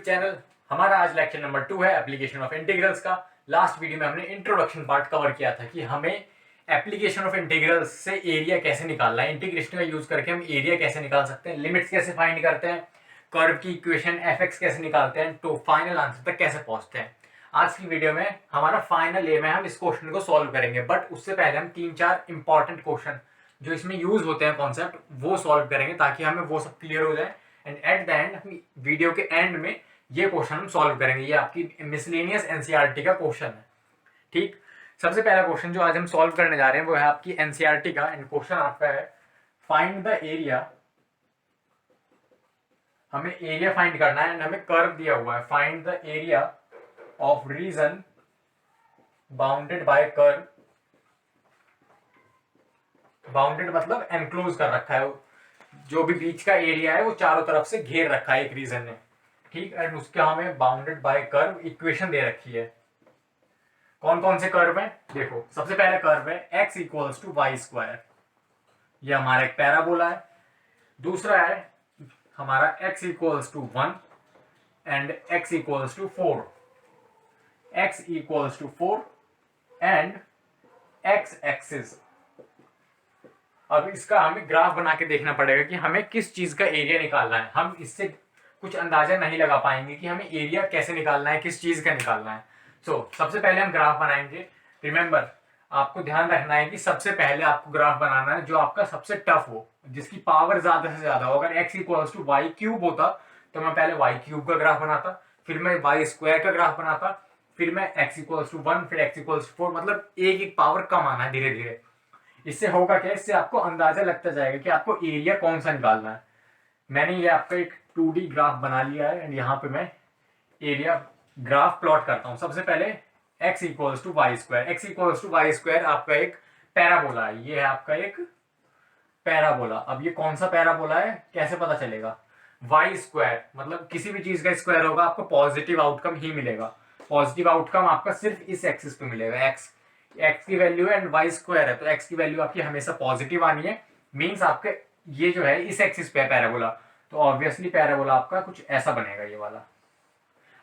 Channel. हमारा आज lecture number 2 है एप्लीकेशन ऑफ इंटीग्रल्स का। लास्ट वीडियो में हमने इंट्रोडक्शन पार्ट कवर किया था कि हमें एप्लीकेशन ऑफ इंटीग्रल्स से एरिया कैसे निकालना है, इंटीग्रेशन का यूज करके हम एरिया कैसे निकाल सकते हैं, लिमिट्स कैसे फाइंड करते हैं, कर्व की इक्वेशन एफ कैसे निकालते हैं, तो फाइनल आंसर तक कैसे पहुंचते हैं। आज की वीडियो में हमारा फाइनल एम है, हम इस क्वेश्चन को सॉल्व करेंगे, बट उससे पहले हम 3-4 इंपॉर्टेंट क्वेश्चन जो इसमें यूज होते हैं कॉन्सेप्ट वो सॉल्व करेंगे ताकि हमें वो सब क्लियर हो जाए। And at the end video के एंड में ये क्वेश्चन हम सॉल्व करेंगे। ये आपकी मिसलेनियस एनसीईआरटी का क्वेश्चन है। ठीक, सबसे पहला क्वेश्चन जो आज हम सॉल्व करने जा रहे हैं वो है आपकी एनसीईआरटी का। एंड क्वेश्चन आपका है फाइंड द एरिया। हमें एरिया फाइंड करना है एंड हमें कर्व दिया हुआ है। Find the area of reason bounded by curve. Bounded मतलब एनक्लोज कर रखा है, जो भी बीच का एरिया है वो चारों तरफ से घेर रखा है एक रीजन ने। ठीक, एंड उसके हमें बाउंडेड बाय कर्व इक्वेशन दे रखी है। कौन कौन से कर्व है देखो, सबसे पहले कर्व है x equals to y square, ये हमारा एक पैराबोला है। दूसरा है हमारा x equals to 1 and x equals to 4, x equals to 4 and x axis. अब इसका हमें ग्राफ बना के देखना पड़ेगा कि हमें किस चीज का एरिया निकालना है। हम इससे कुछ अंदाजा नहीं लगा पाएंगे कि हमें एरिया कैसे निकालना है, किस चीज का निकालना है। सबसे पहले हम ग्राफ बनाएंगे। रिमेंबर, आपको ध्यान रखना है कि सबसे पहले आपको ग्राफ बनाना है जो आपका सबसे टफ हो, जिसकी पावर ज्यादा से ज्यादा हो। अगर x equals to y cube होता तो मैं पहले वाई क्यूब का ग्राफ बनाता, फिर मैं वाई स्क्वायर का ग्राफ बनाता, फिर मैं x इक्वल्स टू 1, फिर x इक्वल्स टू 4, मतलब एक एक पावर कम आना है धीरे धीरे। इससे होगा क्या, इससे आपको अंदाजा लगता जाएगा कि आपको एरिया कौन सा निकालना है। मैंने ये आपका एक 2D ग्राफ बना लिया है एंड यहाँ पे मैं एरिया ग्राफ प्लॉट करता हूँ। सबसे पहले x equals to y square. x equals to y square आपका एक पैराबोला है, ये है आपका एक पैराबोला। अब ये कौन सा पैराबोला है कैसे पता चलेगा, वाई स्क्वायर मतलब किसी भी चीज का स्क्वायर होगा आपको पॉजिटिव आउटकम ही मिलेगा। पॉजिटिव आउटकम आपका सिर्फ इस एक्सिस पे मिलेगा। x की वैल्यू है एंड वाई स्क्वायर है, तो x की वैल्यू आपकी हमेशा पॉजिटिव आनी है। मीन्स आपके ये जो है इस एक्सिस पे पैराबोला, तो ऑब्वियसली पैराबोला आपका कुछ ऐसा बनेगा ये वाला।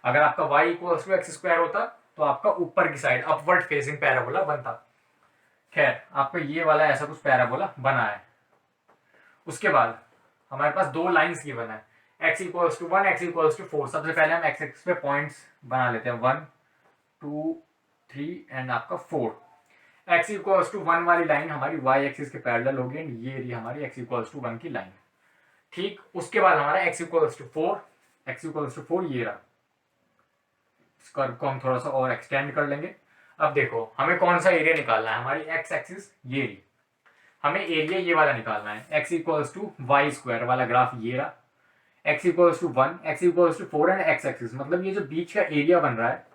अगर आपका y equals to x square होता तो आपका ऊपर की साइड अपवर्ड फेसिंग पैराबोला बनता। खैर, आपका ये वाला ऐसा कुछ पैराबोला बना है। उसके बाद हमारे पास दो लाइंस गिवन है, x equals to 1, x equals to 4। सबसे पहले हम x एक्सिस पे पॉइंट्स बना लेते हैं, 1 2 3 एंड आपका 4। x इक्वल्स टू 1 वाली लाइन हमारी y एक्सिस के पैरेलल होगी एंड ये रही हमारी x इक्वल्स टू 1 की लाइन। ठीक, उसके बाद हमारा x equals to 4, x equals to 4 ये रहा। इस कर्व को हम थोड़ा सा और एक्सटेंड कर लेंगे। अब देखो हमें कौन सा एरिया निकालना है, हमारी x एक्सिस ये रही, हमें एरिया ये वाला निकालना है। x equals to y square वाला ग्राफ ये रहा, x equals to 1, x equals to 4 and x axis, मतलब ये जो बीच का एरिया बन रहा है,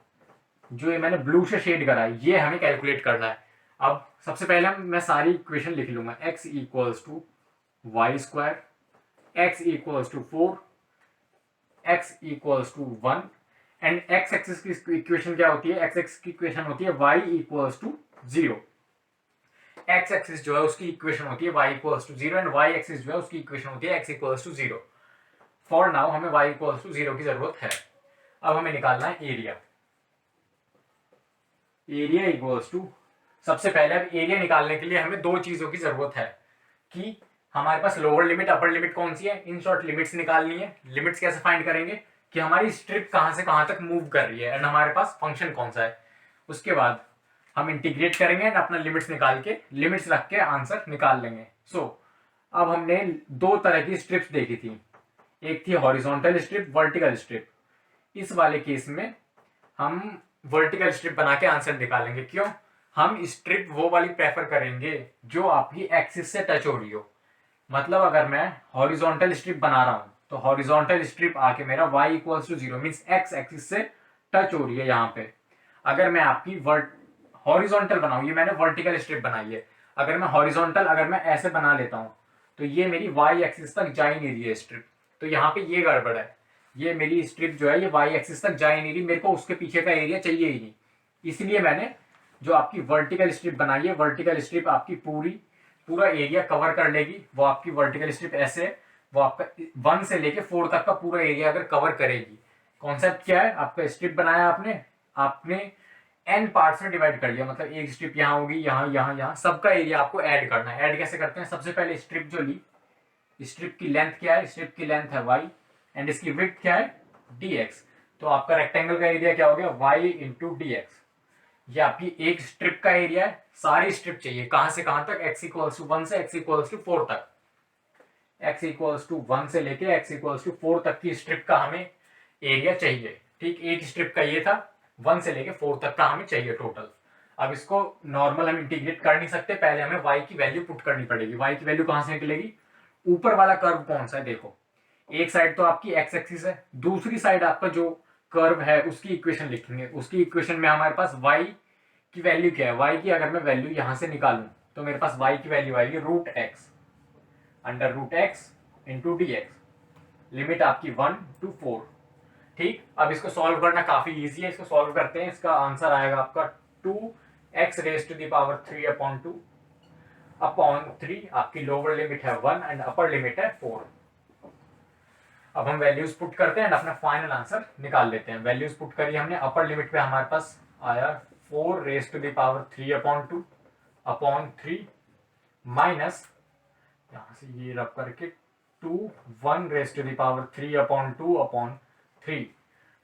जो ये मैंने ब्लू से शेड करा है, ये हमें कैलकुलेट करना है। अब सबसे पहले मैं सारी इक्वेशन लिख लूंगा, x equals to y square, x equals to 4, x equals to 1 and x axis की इक्वेशन क्या होती है, x एक्सिस की इक्वेशन होती है y equals to 0। x axis जो है उसकी इक्वेशन होती है y equals to 0 and y axis जो है उसकी इक्वेशन होती है x equals to 0। For now हमें y इक्वल्स टू 0 की जरूरत है। अब हमें निकालना है एरिया। एरिया इक्वल्स टू, सबसे पहले अब एरिया निकालने के लिए हमें दो चीजों की जरूरत है कि हमारे पास लोअर लिमिट अपर लिमिट कौन सी है। इन शॉर्ट लिमिट्स निकालनी है। लिमिट्स कैसे फाइंड करेंगे कि हमारी स्ट्रिप कहां से कहां तक मूव कर रही है एंड हमारे पास फंक्शन कौन सा है। उसके बाद हम इंटीग्रेट करेंगे एंड अपना लिमिट्स निकाल के, लिमिट्स रख के आंसर निकाल लेंगे। अब हमने दो तरह की स्ट्रिप्स देखी थी, एक थी हॉरिजॉन्टल स्ट्रिप, वर्टिकल स्ट्रिप। इस वाले केस में हम वर्टिकल स्ट्रिप बना के आंसर निकालेंगे। क्यों, हम स्ट्रिप वो वाली प्रेफर करेंगे जो आपकी एक्सिस से टच हो रही हो। मतलब अगर मैं हॉरिजॉन्टल स्ट्रिप बना रहा हूं तो हॉरिजॉन्टल स्ट्रिप आके मेरा y equals to 0 means x axis से टच हो रही है यहाँ पे। अगर मैं आपकी हॉरिजॉन्टल बनाऊं, ये मैंने वर्टिकल स्ट्रिप बनाई है, अगर मैं हॉरिजॉन्टल अगर मैं ऐसे बना लेता हूं तो ये मेरी y एक्सिस तक जा ही नहीं रही है स्ट्रिप, तो यहाँ पे ये गड़बड़ है। ये मेरी स्ट्रिप जो है ये y एक्सिस तक जा ही नहीं रही, मेरे को उसके पीछे का एरिया चाहिए ही नहीं। इसलिए मैंने जो आपकी वर्टिकल स्ट्रिप बनाई है, वर्टिकल स्ट्रिप आपकी पूरा एरिया कवर कर लेगी। वो आपकी वर्टिकल स्ट्रिप ऐसे, वो आपका 1 से लेके 4 तक का पूरा एरिया अगर कवर करेगी, कॉन्सेप्ट क्या है, आपका स्ट्रिप बनाया आपने आपने n पार्ट्स में डिवाइड कर लिया, मतलब एक स्ट्रिप यहाँ होगी, यहाँ यहाँ यहाँ, सबका एरिया आपको ऐड करना है। ऐड कैसे करते हैं, सबसे पहले स्ट्रिप जो ली, स्ट्रिप की लेंथ क्या है, स्ट्रिप की लेंथ है y एंड इसकी विड्थ क्या है dx। तो आपका रेक्टेंगल का एरिया क्या हो गया, y इंटू dx। ये आपकी एक स्ट्रिप का एरिया है। सारी स्ट्रिप चाहिए कहां से कहां तक, x इक्वल्स टू 1 से x इक्वल्स टू 4 तक। x इक्वल्स टू 1 से लेके x इक्वल्स टू 4 तक की स्ट्रिप का हमें एरिया चाहिए। ठीक, एक स्ट्रिप का ये था, 1 से लेके 4 तक का हमें चाहिए टोटल। अब इसको नॉर्मल हम इंटीग्रेट कर नहीं सकते, पहले हमें y की वैल्यू पुट करनी पड़ेगी। y की वैल्यू कहां से निकलेगी, ऊपर वाला कर्व कौन सा है, देखो एक साइड तो आपकी x एक्सिस है, दूसरी साइड आपका जो कर्व है उसकी इक्वेशन लिखेंगे। उसकी इक्वेशन में हमारे पास y की वैल्यू क्या है, y की अगर मैं वैल्यू यहां से निकालूं तो मेरे पास y की वैल्यू आएगी root x under root x into d x, limit आपकी 1 to 4। ठीक, अब इसको सॉल्व करना काफी इजी है, इसको सॉल्व करते हैं। इसका आंसर आएगा आपका 2x raise to the power 3 upon 2 upon 3। आपकी लोअर लिमिट है 1 एंड अपर लिमिट है 4। अब हम वैल्यूज पुट करते हैं एंड अपना फाइनल आंसर निकाल लेते हैं। वैल्यूज पुट करी हमने, अपर लिमिट पे हमारे पास आया 4 raise to the power 3 upon 2 upon 3 minus यहां से ये रब करके 2 1 raise to the power 3 upon 2 upon 3।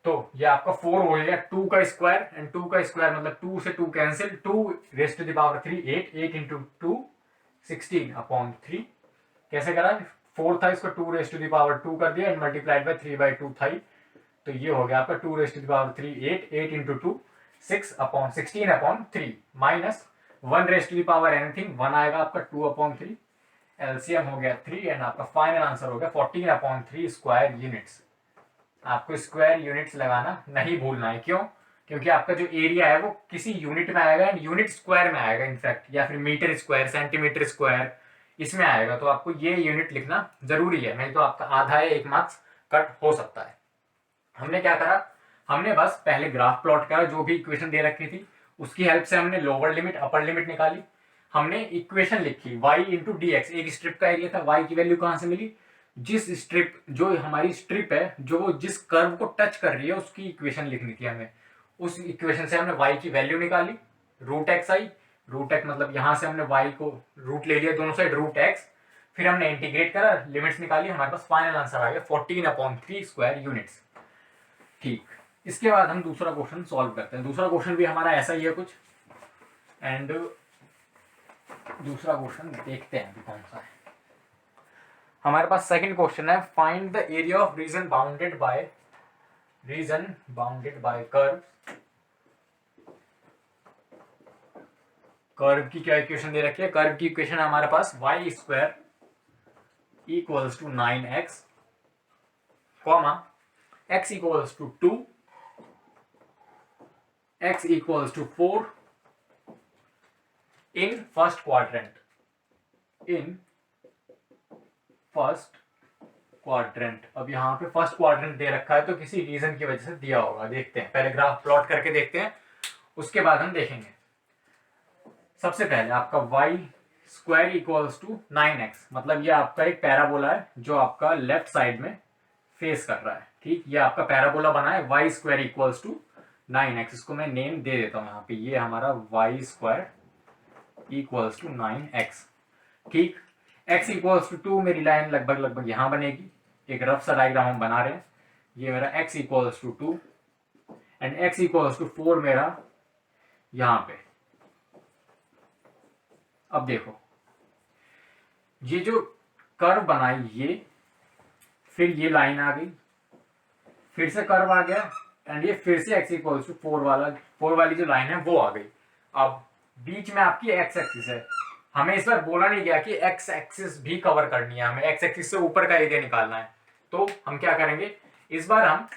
तो ये आपका 4 हो गया, 2 का स्क्वायर एंड 2 का स्क्वायर मतलब 2 से 2 cancel, 2 raise to the power 3 8, 8 into 2 16 upon 3। कैसे करा, 4 था, इसको 2 रेज टू द पावर 2 कर दिया एंड मल्टीप्लाइड बाय 3/2 था। तो ये हो गया आपका 2 raise to the power 3 8, 8 into 2 6 upon 16 upon 3 minus 1 raise to the power anything 1 आएगा आपका 2 अपॉन 3, एलसीएम हो गया 3 एंड आपका फाइनल आंसर हो गया 14 अपॉन 3 स्क्वायर यूनिट्स। आपको स्क्वायर यूनिट्स लगाना नहीं भूलना है, क्यों, क्योंकि आपका जो एरिया है वो किसी यूनिट में आएगा एंड यूनिट स्क्वायर में आएगा इनफैक्ट, या फिर मीटर स्क्वायर सेंटीमीटर स्क्वायर इसमें आएगा। तो आपको ये यूनिट लिखना जरूरी है, नहीं तो आपका आधा है 1 मार्क्स कट हो सकता है। हमने क्या करा, हमने बस पहले ग्राफ प्लॉट करा, जो भी इक्वेशन दे रखी थी उसकी हेल्प से हमने लोअर लिमिट अपर लिमिट निकाली। हमने इक्वेशन लिखी y इंटू डी एक्स, एक स्ट्रिप का एरिया था, y की वैल्यू कहां से मिली, जिस स्ट्रिप जो हमारी स्ट्रिप है जो जिस कर्व को टच कर रही है उसकी इक्वेशन लिखनी थी हमें। उस इक्वेशन से हमने y की वैल्यू निकाली, रूट एक्स आई, रूट एक्स मतलब यहां से हमने y को रूट ले लिया दोनों साइड रूट एक्स, फिर हमने इंटीग्रेट करा, लिमिट्स निकाली, हमारे पास फाइनल आंसर आ गया 14 अपॉन 3 स्क्वायर यूनिट्स। ठीक, इसके बाद हम दूसरा क्वेश्चन सॉल्व करते हैं। दूसरा क्वेश्चन भी हमारा ऐसा ही है कुछ, एंड दूसरा क्वेश्चन देखते हैं अभी कौन सा है। हमारे पास सेकंड क्वेश्चन है, find the area of reason bounded by curve. Curve की क्या इक्वेशन दे रखी है, कर्व की इक्वेशन हमारे पास y square equals to 9x comma x equals to 2, x equals to 4 in first quadrant, अब यहां पे फर्स्ट क्वाड्रेंट दे रखा है तो किसी रीजन की वजह से दिया होगा। देखते हैं, पहले ग्राफ प्लॉट करके देखते हैं, उसके बाद हम देखेंगे। सबसे पहले आपका y square equals to 9x, मतलब ये आपका एक पैराबोला है जो आपका लेफ्ट साइड में फेस कर रहा है। ठीक, ये आपका पैराबोला बना है, y square equals to 9x, इसको मैं नेम दे देता हूं यहाँ पे, ये हमारा y square equals to 9x। ठीक, x इक्वल्स टू 2 मेरी लाइन लगभग यहां बनेगी, एक रफ सा डायग्राम हम बना रहे हैं। ये मेरा x equals to 2 and x equals to 4 मेरा यहां पे। अब देखो ये जो कर्व बनाई ये, फिर ये लाइन आ गई, फिर से कर्व आ गया एंड ये फिर से x इक्वल्स टू 4 वाली जो लाइन है वो आ गई। अब बीच में आपकी x एक्सिस है, हमें इस बार बोला नहीं गया कि x एक्सिस भी कवर करनी है, हमें x एक्सिस से ऊपर का एरिया निकालना है। तो हम क्या करेंगे, इस बार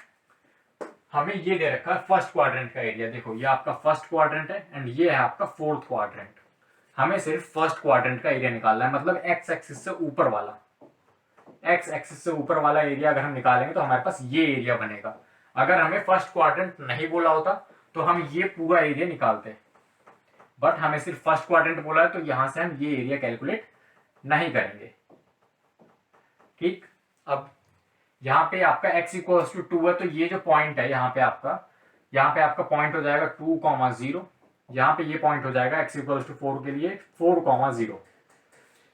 हमें ये दे रखा है फर्स्ट क्वाड्रेंट का एरिया। देखो ये आपका फर्स्ट क्वाड्रेंट है एंड ये है आपका फोर्थ क्वाड्रेंट। हमें सिर्फ फर्स्ट क्वाड्रेंट का एरिया निकालना है, मतलब x एक्सिस से ऊपर वाला एरिया अगर हम निकालेंगे तो हमारे पास ये एरिया बनेगा। अगर हमें फर्स्ट क्वाड्रेंट नहीं बोला होता तो हम ये पूरा एरिया निकालते, बट हमें सिर्फ फर्स्ट क्वाड्रेंट बोला है तो यहां से हम ये एरिया कैलकुलेट नहीं करेंगे। ठीक, अब यहाँ पे आपका x इक्वल्स टू 2 है, तो ये जो पॉइंट है यहाँ पे आपका पॉइंट हो जाएगा 2,0। यहाँ पे ये पॉइंट हो जाएगा x इक्वल्स टू 4 के लिए 4,0।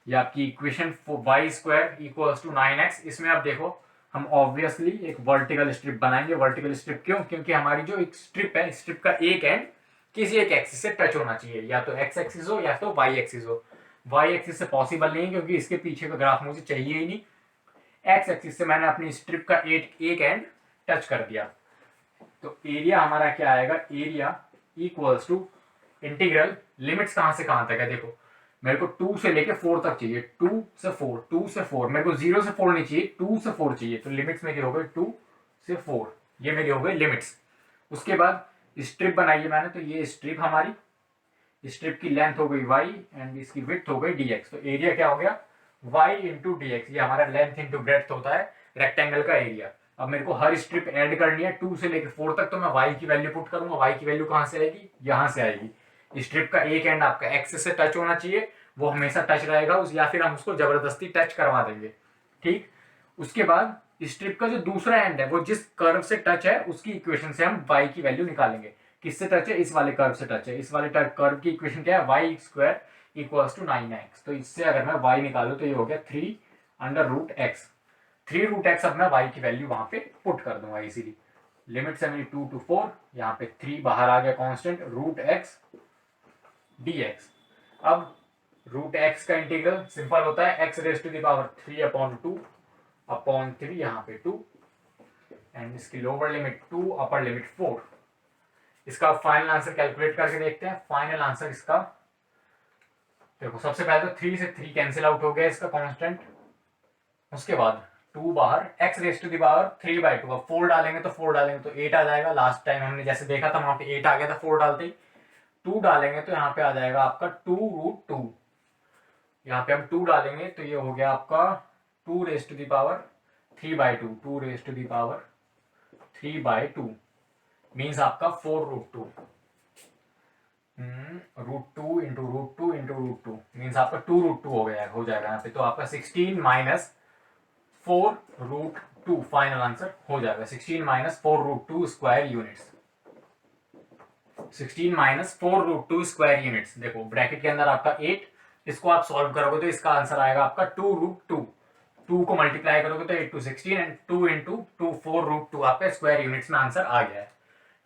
ये आपकी equation y square equals to 9x। इसमें आप देखो हम ऑब्वियसली एक वर्टिकल स्ट्रिप बनाएंगे। वर्टिकल स्ट्रिप क्यों? क्योंकि हमारी जो एक स्ट्रिप है, स्ट्रिप का एक एंड किसी एक एक्सिस से टच होना चाहिए, या तो x एक्सिस हो या तो y एक्सिस हो। y एक्सिस से पॉसिबल नहीं है क्योंकि इसके पीछे का ग्राफ मुझे चाहिए ही नहीं। x एक्सिस से मैंने अपनी स्ट्रिप का एक एंड टच कर दिया, तो एरिया हमारा क्या आएगा? Area equals to integral limits कहां से कहां तक है। देखो मेरे को 2 से लेके 4 तक चाहिए, 2 से 4, 2 से 4, मेरे को 0 से 4 नहीं चाहिए, 2 से 4 चाहिए। तो लिमिट्स मेरी हो गई 2 से 4, ये मेरी हो गई लिमिट्स। उसके बाद स्ट्रिप बनाई है मैंने, तो ये स्ट्रिप हमारी, स्ट्रिप की लेंथ हो गई y एंड इसकी विड्थ हो गई dx। तो एरिया क्या हो गया? y into d x. ये हमारा लेंथ इंटू ब्रेड्थ होता है रेक्टेंगल का एरिया। अब मेरे को हर स्ट्रिप ऐड करनी है 2 से लेकर 4 तक, तो मैं y की वैल्यू पुट करूंगा। y की वैल्यू कहां से आएगी? यहां से आएगी। स्ट्रिप का एक एंड आपका एक्सिस से टच होना चाहिए, वो हमेशा टच रहेगा उस, या फिर हम उसको जबरदस्ती टच करवा देंगे। ठीक, उसके बाद स्ट्रिप का जो दूसरा एंड है वो जिस कर्व से टच है उसकी इक्वेशन से हम y की वैल्यू निकालेंगे। किससे टच है? इस वाले कर्व से टच है। इस वाले कर्व की इक्वेशन क्या है? Y square equals to 9x। तो इससे अगर मैं y निकालू तो ये हो गया 3√x। 3√x अब मैं y की वैल्यू वहां पे पुट कर दूंगा इसीलिए। लिमिट से मेरी 2 to 4, यहाँ पे 3 बाहर आ गया कांस्टेंट, √x dx। अब √x का इंटीग्रल सिंपल होता है x raise to the power 3/2 upon 3, यहाँ पे 2 एंड इसकी लोअर लिमिट 2, अपर लिमिट 4। इसका फाइनल आंसर कैलकुलेट करके देखते हैं। फाइनल आंसर इसका देखो, सबसे पहले तो 3 से 3 कैंसिल आउट हो गया इसका कांस्टेंट। उसके बाद 2 बाहर, x raise to the power 3/2। अब 4 डालेंगे तो 4 डालेंगे तो 8 आ जाएगा। लास्ट टाइम हमने जैसे देखा था वहां पे 8 आ गया था 4 डालते ही। 2 डालेंगे तो यहाँ पे आ जाएगा आपका 2√2। यहाँ पे हम 2 डालेंगे तो ये हो गया आपका 2 raise to the power 3/2। 2 raise to the power 3/2 means आपका 4√2। √2 इंटू √2 इंटू √2 मीन्स आपका 2√2 हो जाएगा यहाँ पे। तो आपका 16 माइनस 4√2 फाइनल आंसर हो जाएगा। 16 minus 4√2 square units. 16 minus 4√2 square units. देखो ब्रैकेट के अंदर आपका 8, इसको आप सॉल्व करोगे तो इसका आंसर आएगा आपका 2√2। 2 को मल्टीप्लाई करोगे तो 8 to 16 एंड 2 इंटू 2 4√2 आपका स्क्वायर यूनिट्स में आंसर आ गया है।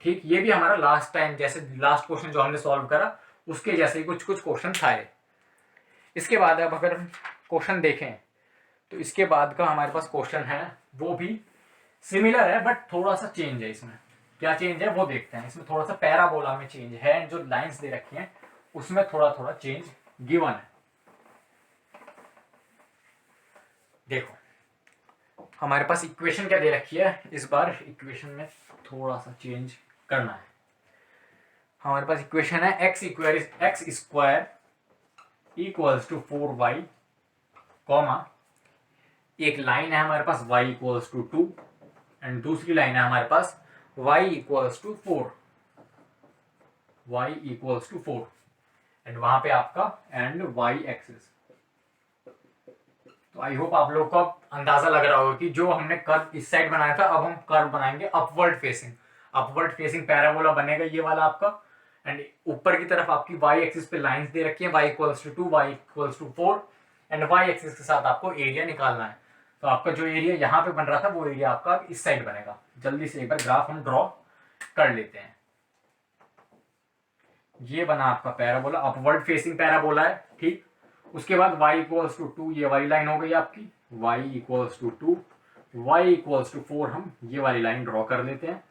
ठीक, ये भी हमारा लास्ट टाइम जैसे लास्ट क्वेश्चन जो हमने सॉल्व करा उसके जैसे ही कुछ क्वेश्चन था। इसके बाद अब अगर हम क्वेश्चन देखें तो इसके बाद का हमारे पास क्वेश्चन है वो भी सिमिलर है बट थोड़ा सा चेंज है। इसमें क्या चेंज है वो देखते हैं। इसमें थोड़ा सा पैराबोला में चेंज है एंड जो लाइंस दे रखी हैं उसमें थोड़ा थोड़ा चेंज गिवन है। देखो हमारे पास इक्वेशन क्या दे रखी है, इस बार इक्वेशन में थोड़ा सा चेंज करना है। हमारे पास इक्वेशन है x square equals to 4y, comma एक लाइन है हमारे पास y इक्वल्स टू 2 एंड दूसरी लाइन है हमारे पास y equals to 4। y equals to 4 and वहां पे आपका एंड y एक्सिस। तो आई होप आप लोग को अब अंदाजा लग रहा होगा कि जो हमने कर्व इस साइड बनाया था अब हम कर्व बनाएंगे upward facing. Upward facing parabola बनेगा ये वाला आपका, एंड ऊपर की तरफ आपकी y एक्सिस पे लाइंस दे रखी है y equals to 2, y equals to 4 and y axis के साथ आपको एरिया निकालना है। तो आपका जो एरिया यहाँ पे बन रहा था वो एरिया आपका इस साइड बनेगा। जल्दी से एक बार ग्राफ हम ड्रॉ कर लेते हैं। ये बना आपका पैराबोला, अपवर्ड फेसिंग पैराबोला है। ठीक, उसके बाद y इक्वल्स टू 2 ये वाली लाइन हो गई आपकी, y equals to 2, y equals to 4 हम ये वाली लाइन ड्रॉ कर लेते हैं।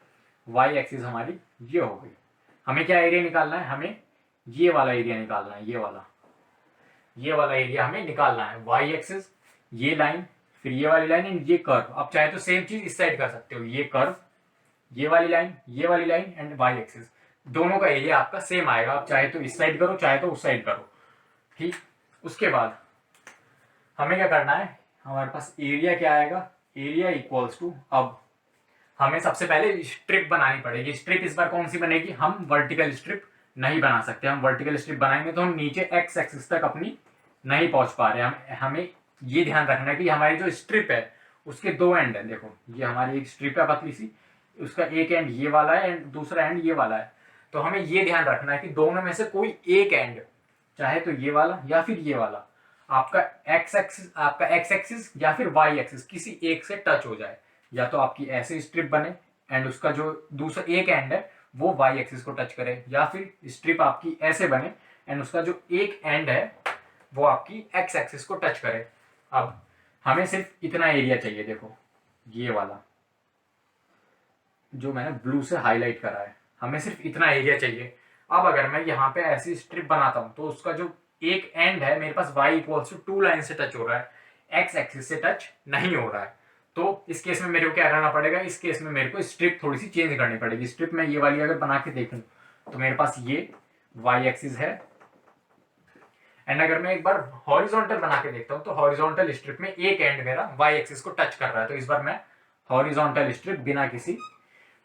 y एक्सिस हमारी ये हो गई। हमें क्या एरिया निकालना है? हमें ये वाला एरिया निकालना है। ये वाला एरिया हमें निकालना है। y एक्सिस, ये लाइन, फिर ये वाली लाइन एंड ये कर्व। आप चाहे तो सेम चीज इस साइड कर सकते हो, ये कर्व, ये वाली लाइन एंड y एक्सिस, दोनों का एरिया आपका सेम आएगा। आप चाहे तो इस साइड करो चाहे तो उस साइड करो। ठीक, उसके बाद हमें क्या करना है, हमारे पास एरिया क्या आएगा? एरिया इक्वल्स टू, अब हमें सबसे पहले स्ट्रिप बनानी पड़ेगी। स्ट्रिप इस बार कौन सी बनेगी? हम वर्टिकल स्ट्रिप नहीं बना सकते। हम वर्टिकल स्ट्रिप बनाएंगे तो हम नीचे एक्स एक्सिस तक अपनी नहीं पहुंच पा रहे हैं। हमें ये ध्यान रखना है कि हमारी जो स्ट्रिप है उसके दो एंड है, देखो ये हमारी एक स्ट्रिप है पतली सी, उसका एक एंड ये वाला है एंड दूसरा एंड ये वाला है। तो हमें ये ध्यान रखना है कि दोनों में से कोई एक एंड, चाहे तो ये वाला या फिर ये वाला, आपका एक्स एक्सिस या फिर वाई एक्सिस किसी एक से टच हो जाए। या तो आपकी ऐसे स्ट्रिप बने एंड उसका जो दूसरा एक एंड है वो वाई एक्सिस को टच करे, या फिर स्ट्रिप आपकी ऐसे बने एंड उसका जो एक एंड है वो आपकी एक्स एक्सिस को टच करे। अब हमें सिर्फ इतना एरिया चाहिए, देखो ये वाला जो मैंने ब्लू से हाईलाइट करा है, हमें सिर्फ इतना एरिया चाहिए। अब अगर मैं यहाँ पे ऐसी स्ट्रिप बनाता हूँ तो उसका जो एक एंड है मेरे पास y इक्वल्स टू 2 लाइन से टच हो रहा है, x एक्सिस से टच नहीं हो रहा है। तो इस केस में मेरे को क्या करना पड़ेगा, इस केस में मेरे को स्ट्रिप थोड़ी सी चेंज करनी पड़ेगी। स्ट्रिप में ये वाली अगर बना के देखूं तो मेरे पास ये y एक्सिस है, एंड अगर मैं एक बार हॉरिजॉन्टल बना के देखता हूँ तो हॉरिजॉन्टल स्ट्रिप में एक एंड मेरा y एक्सिस को टच कर रहा है। तो इस बार मैं हॉरिजॉन्टल स्ट्रिप बिना किसी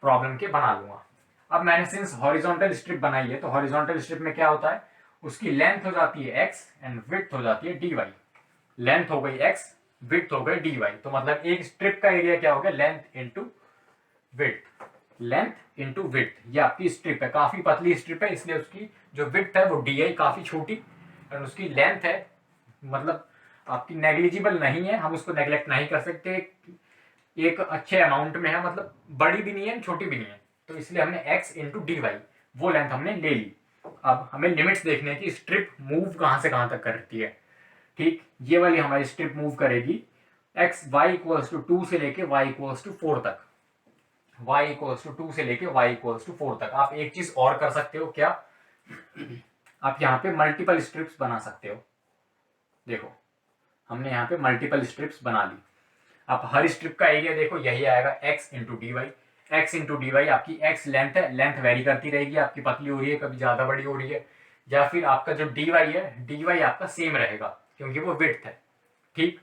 प्रॉब्लम के बना लूंगा। अब मैंने सिंस हॉरिजॉन्टल स्ट्रिप बनाई है तो हॉरिजॉन्टल स्ट्रिप में क्या होता है, उसकी लेंथ हो जाती है x एंड विड्थ हो जाती है dy। लेंथ हो गई x, विड्थ हो गई dy। तो मतलब एक स्ट्रिप का एरिया क्या हो गया, length into width, length into width. ये आपकी स्ट्रिप है, काफी पतली स्ट्रिप है इसलिए उसकी जो विड्थ है वो dy काफी छोटी, और उसकी लेंथ है मतलब आपकी नेग्लिजिबल नहीं है, हम उसको नेग्लेक्ट नहीं कर सकते, एक अच्छे अमाउंट में है, मतलब बड़ी भी नहीं है छोटी भी नहीं है। तो इसलिए हमने x इंटू डी वाई वो लेंथ हमने ले ली। अब हमें लिमिट्स देखने की स्ट्रिप मूव कहां से कहां तक करती है। ठीक, ये वाली हमारी स्ट्रिप मूव करेगी x y इक्वल्स टू 2 से लेके y इक्वल्स टू 4 तक, y इक्वल्स टू 2 से लेके y इक्वल्स टू 4 तक। आप एक चीज और कर सकते हो, क्या आप यहाँ पे मल्टीपल स्ट्रिप्स बना सकते हो। देखो हमने यहाँ पे मल्टीपल स्ट्रिप्स बना ली। आप हर स्ट्रिप का एरिया देखो यही आएगा x into d y. X into d y आपकी x लेंथ है, लेंथ वेरी करती रहेगी, आपकी पतली हो रही है कभी ज्यादा बड़ी हो रही है, या फिर आपका जो डी वाई है डी वाई आपका सेम रहेगा क्योंकि वो विड्थ है। ठीक,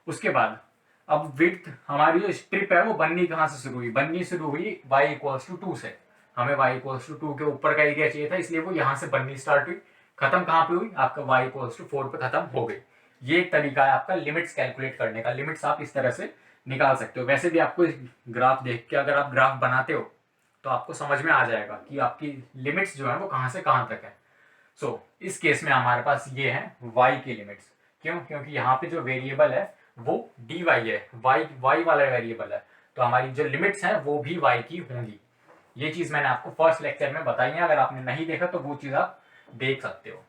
उसके बाद अब विड्थ हमारी जो स्ट्रिप है वो बननी कहाँ से शुरू हुई, बननी शुरू हुई y इक्वल्स टू 2 से। हमें y इक्वल्स टू 2 के ऊपर का एरिया चाहिए था इसलिए वो यहाँ से बननी स्टार्ट हुई। खत्म कहाँ पे हुई, आपका y इक्वल्स टू 4 पे खत्म हो गई। ये एक तरीका है आपका लिमिट्स कैलकुलेट करने का। लिमिट्स आप इस तरह से निकाल सकते हो। वैसे भी आपको ग्राफ देख के अगर आप ग्राफ बनाते हो तो आपको समझ में आ जाएगा कि आपकी लिमिट्स जो है वो कहाँ से कहाँ तक है। सो इस केस में हमारे पास ये है y की लिमिट्स। क्यों, क्योंकि यहाँ पे जो वेरिएबल है वो dy है, y वाला वेरिएबल है, तो हमारी जो लिमिट्स हैं वो भी y की होंगी। ये चीज मैंने आपको फर्स्ट लेक्चर में बताई है, अगर आपने नहीं देखा तो वो चीज आप देख सकते हो।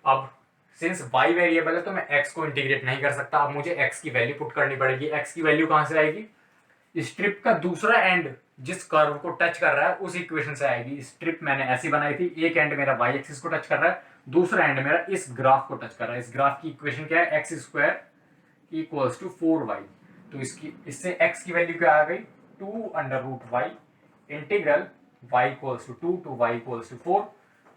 अब सिंस y वेरिएबल है तो मैं x को इंटीग्रेट नहीं कर सकता, अब मुझे x की वैल्यू पुट करनी पड़ेगी। x की वैल्यू कहां से आएगी, स्ट्रिप का दूसरा एंड जिस कर्व को टच कर रहा है उस इक्वेशन से आएगी। स्ट्रिप मैंने ऐसी बनाई थी, एक एंड मेरा y एक्सिस को टच कर रहा है, दूसरा एंड मेरा इस ग्राफ को टच कर रहा है। इस ग्राफ की इक्वेशन क्या है, x square equals to 4y। तो इससे x की वैल्यू क्या आ गई, 2 under root y integral y equals to 2 to y equals to 4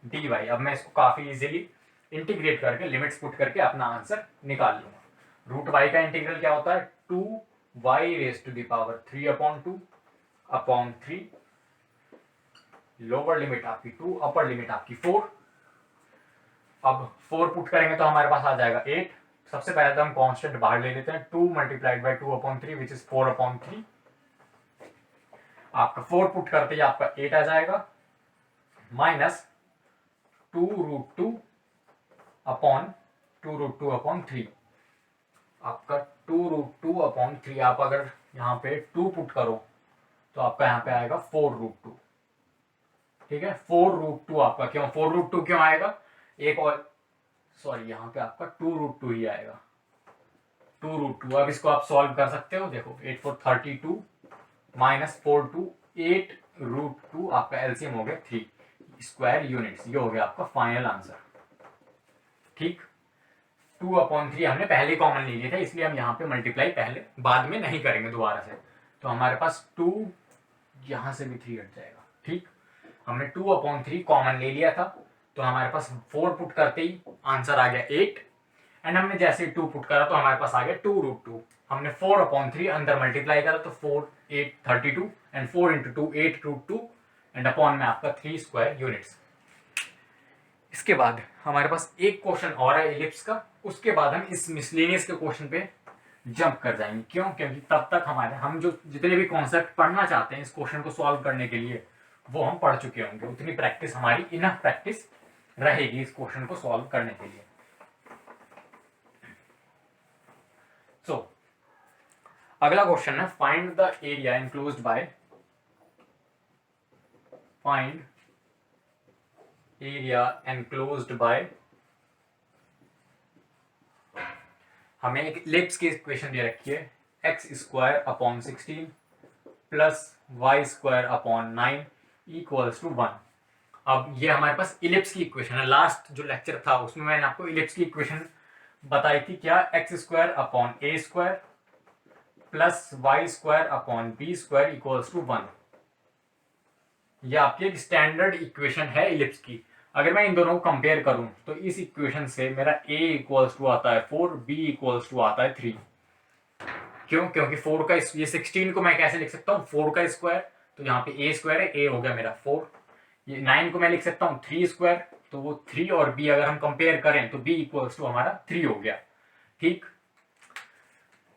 dy। अब मैं इसको काफी इजीली इंटीग्रेट करके लिमिट्स पुट करके अपना आंसर निकाल लूंगा। रूट y का इंटीग्रल क्या होता है, 2y raise to the power 3 upon 2 upon 3, lower limit आपकी 2, अपर लिमिट आपकी 4। अब 4 पुट करेंगे तो हमारे पास आ जाएगा 8। सबसे पहले तो हम कांस्टेंट बाहर ले लेते हैं, 2 multiplied by 2 upon 3 which is 4 upon 3। आपका 4 पुट करते ही आपका 8 आ जाएगा, minus 2 root 2 upon 2 root 2 upon 3। आपका 2 रूट 2 अपॉन 3, आप अगर यहाँ पे 2 पुट करो तो आपका यहाँ पे आएगा 4 रूट 2। ठीक है, 4 रूट 2 आपका क्यों 4 रूट 2 क्यों आएगा, एक और सॉरी यहाँ पे आपका 2 रूट 2 ही आएगा, 2 रूट 2। अब इसको आप सॉल्व कर सकते हो, देखो 8 4 32 माइनस 4 2 8 रूट 2, आपका एलसीएम हो गया 3 स्क्वायर यूनिट्स। ये हो गया आपका फाइनल आंसर। ठीक, 2 अपॉन 3 हमने पहले कॉमन ले लिया था इसलिए हम यहाँ पे मल्टीप्लाई पहले बाद में नहीं करेंगे दोबारा से। तो हमारे पास 2 यहाँ से भी 3 हट जाएगा। ठीक, हमने 2 अपॉन 3 कॉमन ले लिया था तो हमारे पास 4 पुट करते ही आंसर आ गया 8, एंड हमने जैसे 2 पुट करा तो हमारे पास आ गया 2 रूट 2। हमने 4 अपॉन 3 अंदर मल्टीप्लाई करा तो 4 8 32 and 4 into 2 8 root 2 and upon में आपका 3 स्क्वायर यूनिट्स। इसके बाद हमारे पास एक क्वेश्चन और है इलिप्स का, उसके बाद हम इस मिसलेनियस के क्वेश्चन पे जंप कर जाएंगे। क्यों? क्योंकि तब तक हम जो जितने भी कॉन्सेप्ट पढ़ना चाहते हैं इस क्वेश्चन को सॉल्व करने के लिए वो हम पढ़ चुके होंगे, उतनी प्रैक्टिस हमारी इनफ प्रैक्टिस रहेगी इस क्वेश्चन को सॉल्व करने के लिए। सो अगला क्वेश्चन है find the area enclosed bye हमें एक इलिप्स की इक्वेशन दे रखी है x² प्लस y² 9 = 1। अब ये हमारे पास इलिप्स की इक्वेशन है। लास्ट जो लेक्चर था उसमें मैंने आपको इलिप्स की इक्वेशन बताई थी, क्या? x² plus y² = 1। ये आपकी एक स्टैंडर्ड इक्वेशन है इलिप्स की। अगर मैं इन दोनों को कंपेयर करूं तो इस इक्वेशन से मेरा a आता है 4, b आता है 3। क्यों? क्योंकि 4 का ये 16 को मैं कैसे लिख सकता हूँ? 4 का स्क्वायर, तो यहाँ पे a स्क्वायर है, a हो गया मेरा 4। ये 9 को मैं लिख सकता हूँ 3 स्क्वायर, तो वो 3 और b अगर हम कंपेयर करें तो b = हमारा 3 हो गया। ठीक,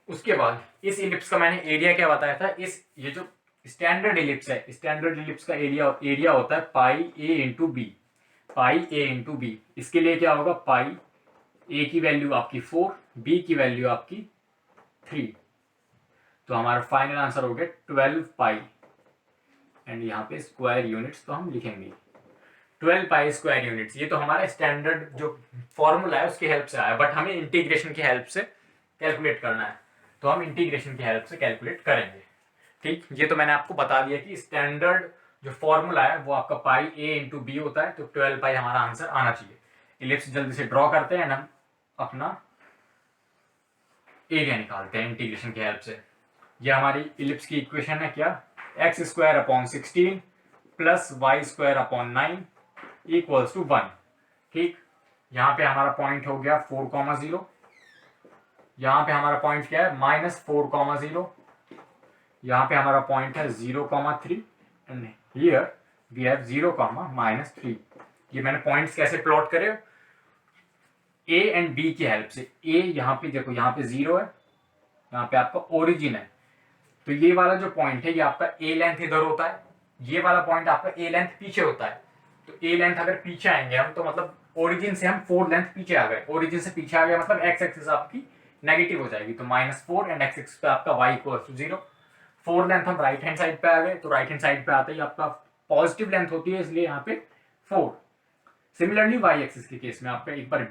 उसके बाद इस इलिप्स का मैंने एरिया क्या बताया था? ये जो स्टैंडर्ड इलिप्स है, स्टैंडर्ड इलिप्स का एरिया होता है पाई a इंटू बी। इसके लिए क्या होगा? पाई a की वैल्यू आपकी 4, b की वैल्यू आपकी 3, तो हमारा फाइनल आंसर हो गया 12 पाई। एंड यहाँ पे स्क्वायर यूनिट्स तो हम लिखेंगे 12 पाई स्क्वायर यूनिट्स। ये तो हमारा स्टैंडर्ड जो फॉर्मूला है उसकी हेल्प से आया, बट हमें इंटीग्रेशन की हेल्प से कैलकुलेट करना है, तो हम इंटीग्रेशन की हेल्प से कैलकुलेट करेंगे। ठीक, ये तो मैंने आपको बता दिया कि स्टैंडर्ड जो फॉर्मूला है वो आपका पाई a इंटू बी होता है, तो 12 पाई हमारा आंसर आना चाहिए। इलिप्स जल्दी से ड्रॉ करते हैं, हम अपना एरिया निकालते हैं इंटीग्रेशन की हेल्प से। ये हमारी इलिप्स की इक्वेशन है, क्या? x² plus y² 9 = 1। ठीक, यहाँ पे हमारा पॉइंट हो गया 4,0। यहाँ पे हमारा पॉइंट क्या है? -4,0। यहाँ पे हमारा पॉइंट है 0,3 एंड हियर वी हैव 0,-3। ये मैंने पॉइंट्स कैसे प्लॉट करे? ए एंड बी की हेल्प से। ए यहाँ पे देखो, यहाँ पे 0 है, यहाँ पे आपका ओरिजिन है, तो ये वाला जो पॉइंट है ये आपका ए लेंथ इधर होता है, ये वाला पॉइंट आपका ए लेंथ पीछे होता है। तो ए लेंथ अगर पीछे आएंगे हम, तो मतलब ओरिजिन से हम 4 लेंथ पीछे आ गए। ओरिजिन से पीछे आ गए मतलब एक्स एक्सिस आपकी नेगेटिव हो जाएगी, तो -4 एंड एक्स एक्सिस पे आपका y = 0। 4 लेंथ हम राइट हैंड साइड पे आ गए, तो राइट हैंड साइड पे आते ही आपका पॉजिटिव लेंथ होती है, इसलिए यहाँ पे 4। सिमिलरली y एक्सिस के केस में आपका एक बार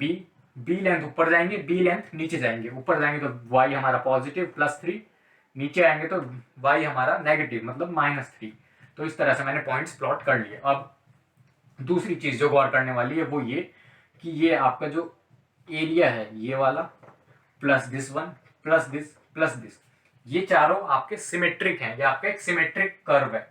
b लेंथ ऊपर जाएंगे, b लेंथ नीचे जाएंगे। ऊपर जाएंगे तो y हमारा पॉजिटिव +3, नीचे आएंगे तो y हमारा नेगेटिव मतलब -3। तो इस तरह से मैंने पॉइंट्स प्लॉट कर लिए। अब दूसरी चीज जो गौर करने वाली है वो ये कि ये आपका जो एरिया है ये वाला plus this one plus this, ये चारों आपके सिमेट्रिक हैं। ये आपका एक सिमेट्रिक कर्व है।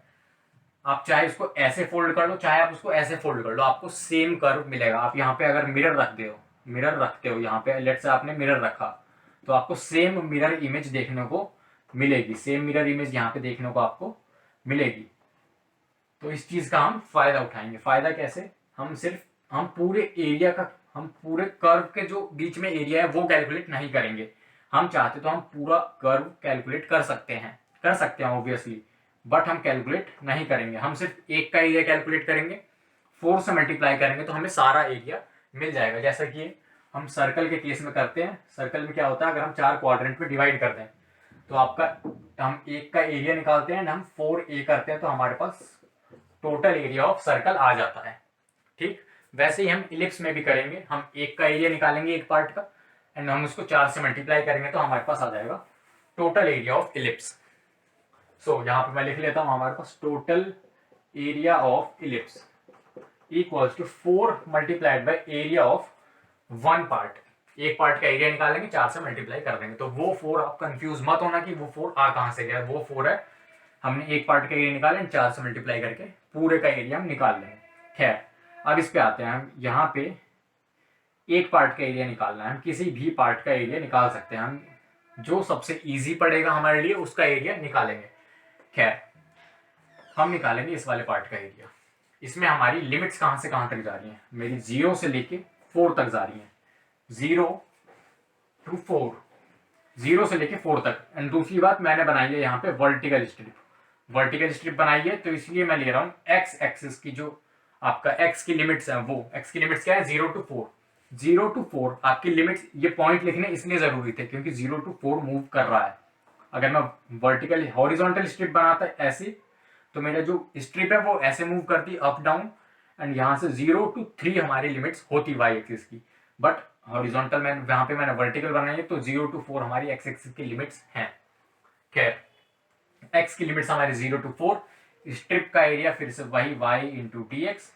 आप चाहे उसको ऐसे फोल्ड कर लो, चाहे आप उसको ऐसे फोल्ड कर लो, आपको सेम कर्व मिलेगा। आप यहाँ पे अगर मिरर रखते हो यहाँ पे, लेट्स से आपने मिरर रखा, तो आपको सेम मिरर इमेज देखने को मिलेगी, सेम मिरर इमेज यहाँ पे देखने को आपको मिलेगी। तो इस चीज का हम फायदा उठाएंगे। फायदा कैसे? हम पूरे एरिया का, हम पूरे कर्व के जो बीच में एरिया है वो कैलकुलेट नहीं करेंगे। हम चाहते तो हम पूरा कर्व कैलकुलेट कर सकते हैं ऑब्वियसली, बट हम कैलकुलेट नहीं करेंगे। हम सिर्फ एक का एरिया कैलकुलेट करेंगे, 4 से मल्टीप्लाई करेंगे तो हमें सारा एरिया मिल जाएगा। जैसा कि हम सर्कल के केस में करते हैं। सर्कल में क्या होता है, अगर हम 4 क्वाड्रेंट में डिवाइड कर दें तो हम एक का एरिया निकालते हैं, हम 4a करते हैं, तो हमारे पास टोटल एरिया ऑफ सर्कल आ जाता है। ठीक, वैसे ही हम इलिप्स में भी करेंगे। हम एक का एरिया निकालेंगे एक पार्ट का, एंड हम उसको 4 से मल्टीप्लाई करेंगे तो हमारे पास आ जाएगा total area of ellipse. So यहाँ पे मैं लिख लेता हूँ, हमारे पास total area of ellipse equals to 4 multiplied by area of one part. एक पार्ट का एरिया निकालेंगे, 4 से मल्टीप्लाई कर देंगे, तो वो 4, आप कंफ्यूज मत होना कि वो 4 आ कहाँ से गया। वो 4 है, हमने एक पार्ट का एरिया निकाला, 4 से मल्टीप्लाई करके पूरे का एरिया हम निकाल लेंगे। खैर, अब इस पे आते हैं। हम यहाँ पे एक पार्ट का एरिया निकालना है, हम किसी भी पार्ट का एरिया निकाल सकते हैं। हम जो सबसे इजी पड़ेगा हमारे लिए उसका एरिया निकालेंगे। खैर, हम निकालेंगे इस वाले पार्ट का एरिया। इसमें हमारी लिमिट्स कहाँ से कहाँ तक जा रही हैं? मेरी 0 से लेके 4 तक जा रही हैं। 0 to 4 0 से लेके 4 तक। एंड दूसरी बात मैंने बनाई है यहाँ पे वर्टिकल स्ट्रिप, वर्टिकल स्ट्रिप बनाई है, तो इसलिए मैं ले रहा हूँ एक्स एक्सिस की जो आपका एक्स की लिमिट्स है, वो एक्स की लिमिट्स क्या है 0 to 4, 0 to 4 आपकी लिमिट्स, ये पॉइंट लिखने इसलिए जरूरी थे क्योंकि 0 to 4 मूव कर रहा है। अगर मैं वर्टिकल हॉरिजॉन्टल स्ट्रिप बनाता ऐसे, तो मेरा जो स्ट्रिप है वो ऐसे मूव करती अप डाउन, एंड यहाँ से 0 to 3 हमारी लिमिट्स होती वाई एक्सिस की। बट हॉरिजॉन्टल में यहाँ पे मैंने वर्टिकल बनाई है, तो 0 to 4 हमारी एक्स एक्सिस की लिमिट्स हैं। खैर, एक्स की लिमिट्स हमारी 0 to 4, स्ट्रिप का एरिया फिर से वही y into d x,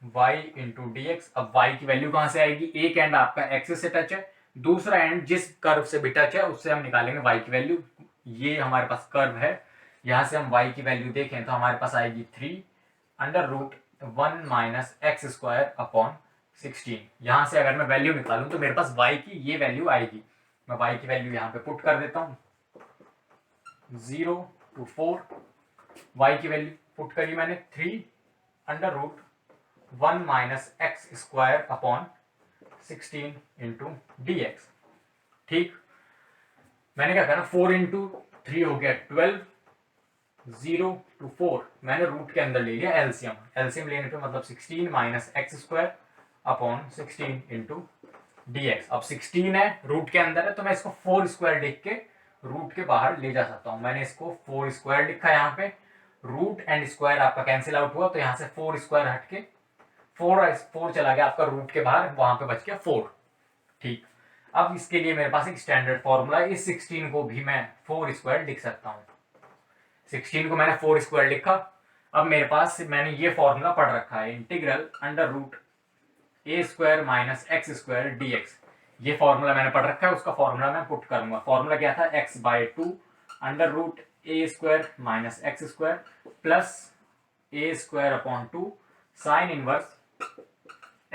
y into d x. अब y की वैल्यू कहां से आएगी, एक एंड आपका एक्सिस से टच है, दूसरा एंड जिस कर्व से भी टच है उससे हम निकालेंगे y की वैल्यू। ये हमारे पास कर्व है, यहां से हम y की वैल्यू देखें तो हमारे पास आएगी 3√1 माइनस एक्स स्क्वायर अपॉन 16। यहां से अगर मैं वैल्यू निकालूं तो मेरे पास y की ये वैल्यू आएगी। मैं y की वैल्यू यहाँ पे पुट कर देता हूँ, 0 to 4, y की वैल्यू पुट करी मैंने 3√1 minus x square upon 16 into d x. ठीक, मैंने क्या करा, 4 इंटू 3 हो गया 12, 0 to 4 मैंने रूट के अंदर ले लिया एलसीएम, एलसीएम लेने पे मतलब 16 minus x square upon 16 into d x. अब 16 है, रूट के अंदर है, तो मैं इसको 4 स्क्वायर लिख के रूट के बाहर ले जा सकता हूं। मैंने इसको 4 स्क्वायर लिखा है, यहाँ पे रूट एंड स्क्वायर आपका कैंसिल आउट हुआ, तो यहाँ से 4 स्क्वायर हट के 4 चला गया आपका रूट के बाहर, वहां पे बच गया 4। ठीक, अब इसके लिए मेरे पास एक स्टैंडर्ड फॉर्मूला, इस 16 को भी मैं 4 स्क्वायर लिख सकता हूँ। 16 को मैंने 4 स्क्वायर लिखा। अब मेरे पास मैंने ये फॉर्मूला पढ़ रखा है, integral under root a square minus x square d x. ये फॉर्मूला मैंने पढ़ रखा है, उसका फॉर्मूला मैं पुट करूंगा। फॉर्मूला क्या था, x/2 under root a square minus x square plus a square upon 2 sine inverse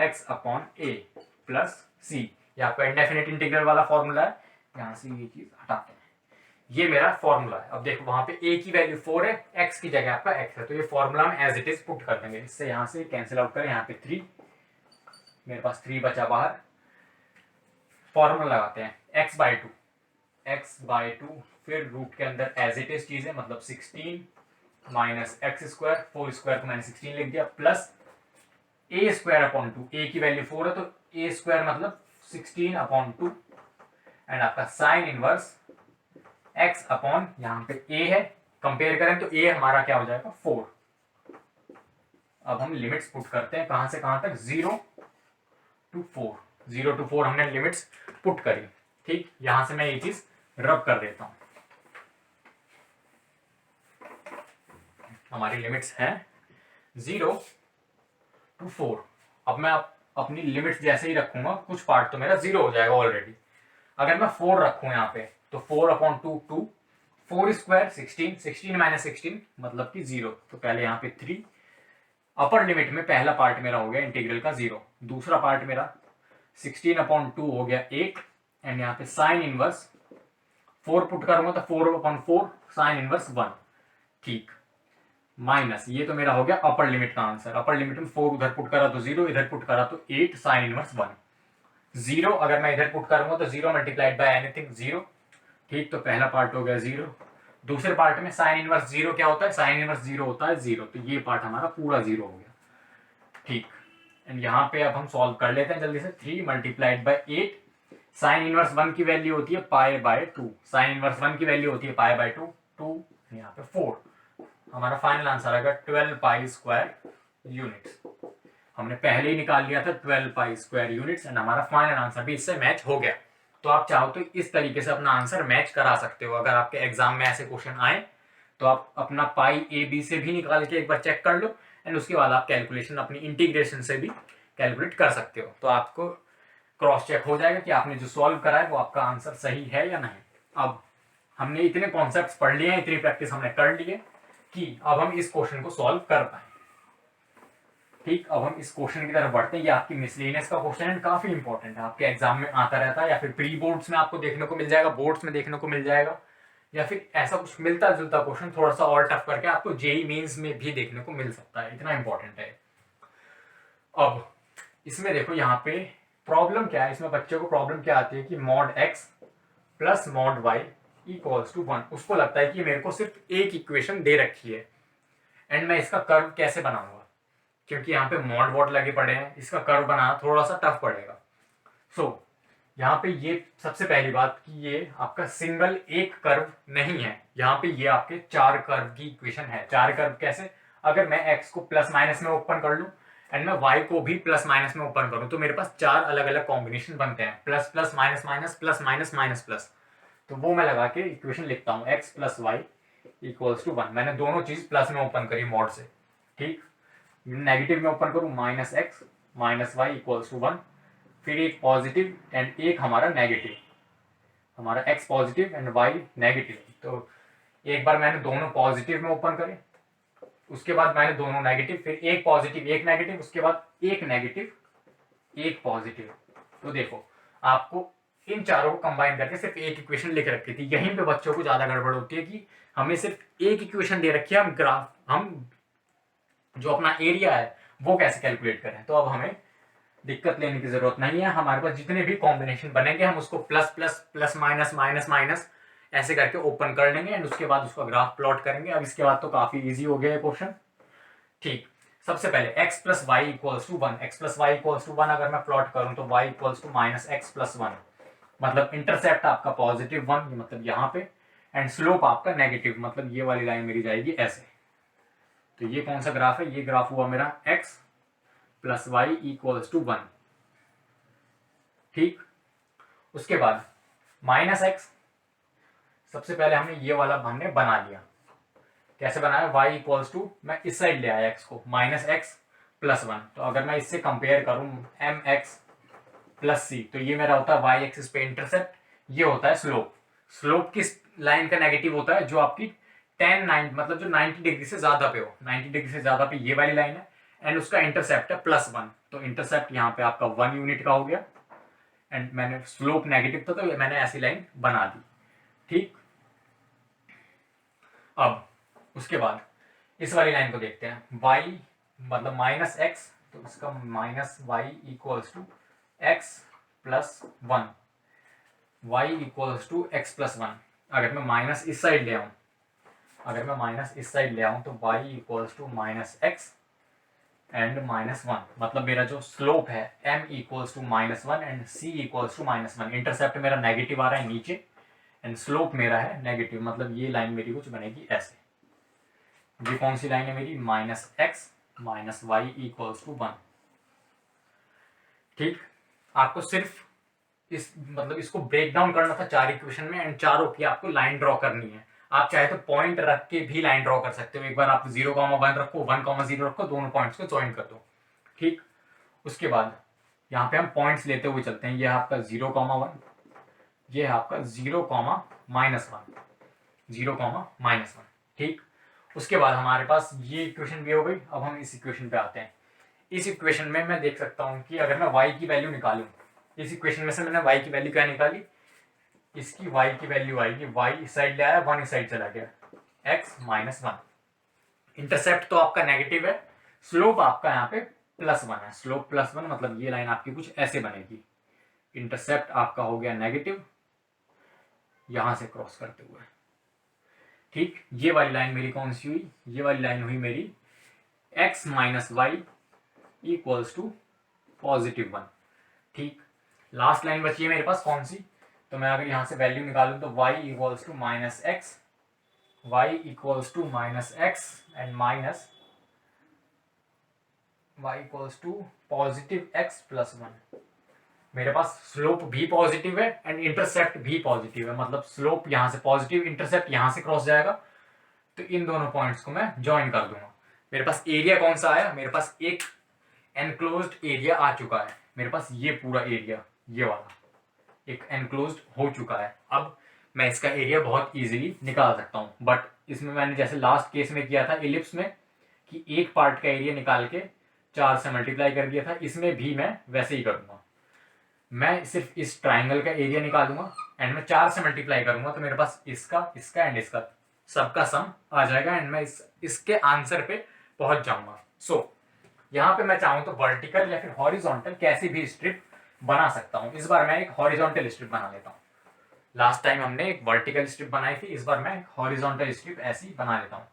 x upon a plus c. ये आपका इंडेफिनिट इंटीग्रल वाला फॉर्मूला है, यहां से ये चीज हटाते हैं। ये मेरा फॉर्मूला है। अब देखो वहां पे a की वैल्यू 4 है, x की जगह आपका x है, तो ये फॉर्मूला हम एज इट इज पुट कर देंगे। इससे यहां से कैंसिल आउट करें, यहाँ पे 3, मेरे पास 3 बचा बाहर। फॉर्मूला लगाते हैं, x/2 फिर रूट के अंदर एज इट इज चीज है, मतलब 16 माइनस एक्स स्क्वायर, 4 स्क्वायर को मैंने 16 लिख दिया, प्लस ए स्क्वायर अपॉन 2, ए की वैल्यू 4 है तो ए स्क्वायर मतलब 16 अपॉन 2 एंड आपका साइन इनवर्स x अपॉन, यहाँ पे a है, कंपेयर करें तो a हमारा क्या हो जाएगा 4। अब हम लिमिट्स पुट करते हैं, कहां से कहां तक, 0 to 4, 0 to 4 हमने लिमिट्स पुट करी। ठीक, यहां से मैं ये चीज रब कर देता हूं। हमारी लिमिट्स हैं 0 to 4। अब मैं अपनी लिमिट्स जैसे ही रखूंगा, कुछ पार्ट तो मेरा 0 हो जाएगा ऑलरेडी। अगर मैं 4 रखूं यहाँ पे, तो 4 अपॉन 2 2, 4 स्क्वायर 16, 16 माइनस 16 मतलब कि 0। तो पहले यहाँ पे 3, अपर लिमिट में पहला पार्ट मेरा हो गया इंटीग्रल का 0, दूसरा पार्ट मेरा 16 अपॉन 2 हो गया 8, एंड यहाँ पे साइन इनवर्स 4 पुट करूंगा तो 4 अपॉन 4 साइन इनवर्स 1। ठीक, माइनस ये तो मेरा हो गया अपर लिमिट का आंसर। अपर लिमिट में 4 उधर पुट करा तो 0, इधर पुट करा तो 8 साइन इनवर्स 1। 0 अगर मैं इधर पुट करूंगा तो 0 मल्टीप्लाइड बाय एनीथिंग 0। ठीक, तो पहला पार्ट हो गया 0। दूसरे पार्ट में साइन इनवर्स 0 क्या होता है, साइन इनवर्स 0 होता है 0, तो ये पार्ट हमारा पूरा 0 हो गया। ठीक, एंड यहाँ पे अब हम सॉल्व कर लेते हैं जल्दी से। 3 मल्टीप्लाइड बाय 8, साइन इनवर्स 1 की वैल्यू होती है π/2, साइन इनवर्स 1 की वैल्यू होती है π/2, 2 यहाँ पे 4। हमारा फाइनल आंसर आएगा 12 पाई स्क्वायर यूनिट्स। हमने पहले ही निकाल लिया था 12 पाई स्क्वायर यूनिट्स, एंड हमारा फाइनल आंसर भी इससे मैच हो गया। तो आप चाहो तो इस तरीके से अपना आंसर मैच करा सकते हो। अगर आपके एग्जाम में ऐसे क्वेश्चन आए तो आप अपना पाई ए बी से भी निकाल के एक बार चेक कर लो, एंड उसके बाद आप कैलकुलेशन अपनी इंटीग्रेशन से भी कैलकुलेट कर सकते हो। तो आपको क्रॉस चेक हो जाएगा कि आपने जो सॉल्व करा है वो आपका आंसर सही है या नहीं। अब हमने इतने कॉन्सेप्ट्स पढ़ लिए हैं, इतनी प्रैक्टिस हमने कर ली है कि अब हम इस क्वेश्चन को सॉल्व कर पाए। ठीक, अब हम इस क्वेश्चन की तरफ बढ़ते हैं। ये आपकी मिसलेनियस का क्वेश्चन है, काफी इंपॉर्टेंट है, आपके एग्जाम में आता रहता है, या फिर प्री बोर्ड्स में आपको देखने को मिल जाएगा, बोर्ड्स में देखने को मिल जाएगा, या फिर ऐसा कुछ मिलता जुलता क्वेश्चन थोड़ा सा और टफ करके आपको जेई मेंस में भी देखने को मिल सकता है, इतना इंपॉर्टेंट है। अब इसमें देखो यहाँ पे प्रॉब्लम क्या है, इसमें बच्चे को प्रॉब्लम क्या आती है कि mod x plus mod y equals to 1। उसको लगता है कि मेरे को सिर्फ एक इक्वेशन दे रखी है एंड मैं इसका कर्व कैसे बनाऊंगा, क्योंकि यहाँ पे मॉड वॉड लगे पड़े हैं, इसका कर्व बनाना थोड़ा सा टफ पड़ेगा। सो यहाँ पे ये सबसे पहली बात कि ये आपका सिंगल एक कर्व नहीं है, यहाँ पे ये आपके 4 कर्व की इक्वेशन है। 4 कर्व कैसे, अगर मैं x को प्लस माइनस में ओपन कर लूँ एंड मैं y को भी प्लस माइनस में ओपन करूँ तो मेरे पास 4 अलग अलग कॉम्बिनेशन बनते हैं, plus plus minus minus plus minus minus plus. तो वो मैं लगा के इक्वेशन लिखता हूँ x plus y equals to 1। मैंने दोनों चीज प्लस में ओपन करी मॉड से, ठीक। नेगेटिव में ओपन करूँ minus x minus y equals to 1, फिर एक पॉजिटिव एंड एक हमारा नेगेटिव, हमारा x positive and y negative. तो एक बार मैंने दोनों पॉजिटिव में ओपन करे, उसके बाद मैंने दोनों नेगेटिव, फिर एक पॉजिटिव एक नेगेटिव, उसके बाद एक नेगेटिव एक पॉजिटिव। तो देखो आपको इन चारों को कंबाइन करके सिर्फ एक इक्वेशन लिख रखी थी। यहीं पे बच्चों को ज्यादा गड़बड़ होती है कि हमें सिर्फ एक इक्वेशन दे रखी है, हम जो अपना एरिया है वो कैसे कैलकुलेट करें। तो अब हमें दिक्कत लेने की जरूरत नहीं है, हमारे पास जितने भी कॉम्बिनेशन बनेंगे हम उसको plus plus plus minus minus minus ऐसे करके ओपन कर लेंगे एंड उसके बाद उसका ग्राफ प्लॉट करेंगे। अब इसके बाद तो काफी इजी हो गया है क्वेश्चन, ठीक। सबसे पहले x plus y equals to 1, x plus y equals to 1 अगर मैं प्लॉट करूं तो y equals to minus x plus 1, मतलब इंटरसेप्ट आपका पॉजिटिव 1 मतलब यहाँ पे, एंड स्लोप आपका नेगेटिव, मतलब ये वाली लाइन मेरी जाएगी ऐसे। तो ये कौन सा ग्राफ है, ये ग्राफ हुआ मेरा x plus y equals to 1, ठीक। उसके बाद माइनस एक्स, सबसे पहले हमने ये वाला हमने बना लिया। कैसे बनाया, y इक्वल्स टू, मैं इस साइड ले आया x को, माइनस एक्स प्लस 1। तो अगर मैं इससे कंपेयर करूं एम एक्स प्लस सी, तो ये मेरा होता है वाई एक्सिस पे इंटरसेप्ट, ये होता है स्लोप। स्लोप किस लाइन का नेगेटिव होता है, जो आपकी 10 मतलब जो 90 डिग्री से ज्यादा पे हो, 90 डिग्री से ज्यादा पे ये वाली लाइन है एंड उसका इंटरसेप्ट है प्लस 1। तो इंटरसेप्ट यहाँ पे आपका 1 यूनिट का हो गया एंड मैंने स्लोप नेगेटिव था तो मैंने ऐसी लाइन बना दी, ठीक। अब उसके बाद इस वाली लाइन को देखते हैं, y मतलब माइनस एक्स, तो इसका minus y equals to x plus 1, y equals to x plus 1। अगर मैं माइनस इस साइड ले आऊं, अगर मैं माइनस इस साइड ले आऊं तो y equals to minus x and minus 1, मतलब मेरा जो स्लोप है m equals to minus 1 and c equals to minus 1। Intercept मेरा नेगेटिव आ रहा है नीचे एंड स्लोप मेरा है नेगेटिव, मतलब ये लाइन मेरी कुछ बनेगी ऐसे। ये कौन सी लाइन है मेरी, minus x minus y equals to 1, ठीक। आपको सिर्फ इस मतलब इसको ब्रेक डाउन करना था 4 इक्वेशन में एंड चारों की आपको लाइन ड्रॉ करनी है। आप चाहे तो पॉइंट रख के भी लाइन ड्रॉ कर सकते हो, एक बार आप 0,1 रखो 1,0 रखो, दोनों पॉइंट्स को ज्वाइन कर दो, ठीक। उसके बाद यहाँ पे हम पॉइंट्स लेते हुए चलते हैं, ये है आपका 0,1, ये है आपका 0,-1, 0,-1, ठीक। उसके बाद हमारे पास ये इक्वेशन भी हो गई। अब हम इस इक्वेशन पे आते हैं। इस इक्वेशन में मैं देख सकता हूँ कि अगर मैं y की वैल्यू निकालूं, इस इक्वेशन में से मैंने y की वैल्यू क्या निकाली, इसकी y की वैल्यू आएगी, y इस साइड ले आया 1 इस साइड चला गया, x माइनस 1। इंटरसेप्ट तो आपका नेगेटिव है, स्लोप आपका यहाँ पे प्लस 1 है, स्लोप प्लस 1 मतलब ये लाइन आपकी कुछ ऐसे बनेगी। इंटरसेप्ट आपका हो गया नेगेटिव यहां से क्रॉस करते हुए, ठीक। ये वाली लाइन मेरी कौन सी हुई, ये वाली लाइन हुई मेरी x minus y equals to positive 1, ठीक। लास्ट लाइन बची है मेरे पास कौन सी, तो मैं अगर यहां से वैल्यू निकालूं तो y equals to minus x, y equals to minus x and minus y equals to positive x plus 1। मेरे पास स्लोप भी पॉजिटिव है एंड इंटरसेप्ट भी पॉजिटिव है, मतलब स्लोप यहां से पॉजिटिव, इंटरसेप्ट यहां से क्रॉस जाएगा, तो इन दोनों पॉइंट्स को मैं ज्वाइन कर दूंगा। मेरे पास एरिया कौन सा आया, मेरे पास एक एनक्लोज्ड एरिया आ चुका है, मेरे पास ये पूरा एरिया ये वाला एक एनक्लोज्ड हो चुका है। अब मैं इसका एरिया बहुत इजीली निकाल सकता हूँ, बट इसमें मैंने जैसे लास्ट केस में किया था इलिप्स में कि एक पार्ट का एरिया निकाल के 4 से मल्टीप्लाई कर दिया था, इसमें भी मैं वैसे ही करूंगा। मैं सिर्फ इस ट्राइंगल का एरिया निकालूंगा एंड मैं 4 से मल्टीप्लाई करूंगा, तो मेरे पास इसका इसका एंड इसका सबका सम आ जाएगा एंड मैं इसके आंसर पे पहुंच जाऊंगा। सो यहाँ पे मैं चाहूँ तो वर्टिकल या फिर हॉरिजॉन्टल कैसी भी स्ट्रिप बना सकता हूँ। इस बार मैं एक हॉरिजॉन्टल स्ट्रिप बना लेता हूँ। लास्ट टाइम हमने एक वर्टिकल स्ट्रिप बनाई थी, इस बार मैं हॉरिजॉन्टल स्ट्रिप ऐसी बना लेता हूँ।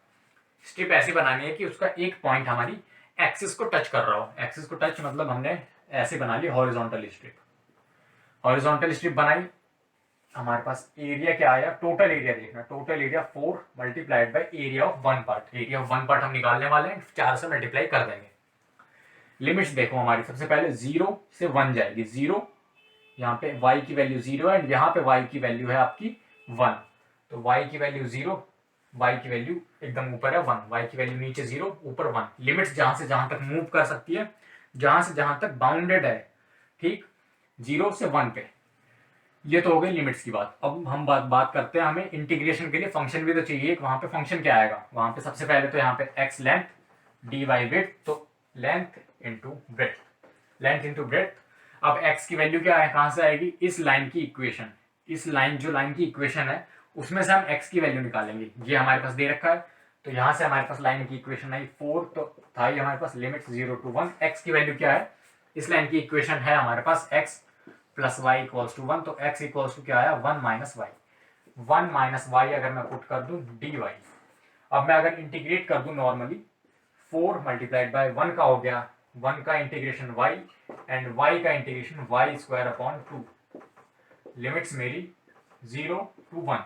स्ट्रिप ऐसी बनानी है कि उसका एक पॉइंट हमारी एक्सिस को टच कर रहा हो। एक्सिस को टच मतलब हमने ऐसे बना ली हॉरिजॉन्टल स्ट्रिप। हॉरिजॉन्टल स्ट्रिप बनाई, हमारे पास एरिया क्या आया, टोटल एरिया देखना, total area 4 multiplied by area of one part. Area of one part हम निकालने वाले हैं, 4 से मल्टीप्लाई कर देंगे। लिमिट्स देखो हमारी, सबसे पहले 0 से 1 जाएगी। 0 यहाँ पे y की वैल्यू 0 है, यहाँ पे y की वैल्यू है आपकी 1, तो y की वैल्यू 0, y की वैल्यू एकदम ऊपर है 1, y की वैल्यू नीचे 0 ऊपर 1। लिमिट्स जहां से जहां तक मूव कर सकती है, जहां से जहां तक बाउंडेड है, ठीक, 0 से 1 पे। ये तो हो गई लिमिट्स की बात। अब हम बात करते हैं, हमें इंटीग्रेशन के लिए फंक्शन भी तो चाहिए। वहां पे फंक्शन क्या आएगा, वहां पे सबसे पहले तो यहाँ पे x लेंथ dy विड्थ, तो length into breadth, length into breadth. अब x की वैल्यू क्या है, कहां से आएगी, इस लाइन की इक्वेशन, इस लाइन जो लाइन की इक्वेशन है उसमें से हम x की वैल्यू निकालेंगे। ये हमारे पास दे रखा है, तो यहां से हमारे पास लाइन की इक्वेशन आई 4, तो था ये हमारे पास लिमिट 0 to 1। x की वैल्यू क्या है, इस लाइन की इक्वेशन है हमारे पास x प्लस y इक्वल्स टू 1, तो x इक्वल्स टू क्या आया 1 माइनस वाई। 1 माइनस वाई अगर मैं पुट कर दूं dy, अब मैं अगर इंटीग्रेट कर दूं नॉर्मली, 4 मल्टीप्लाइड बाय 1 का हो गया 1 का इंटीग्रेशन y एंड y का integration y square upon 2। Limits मेरी 0 to 1,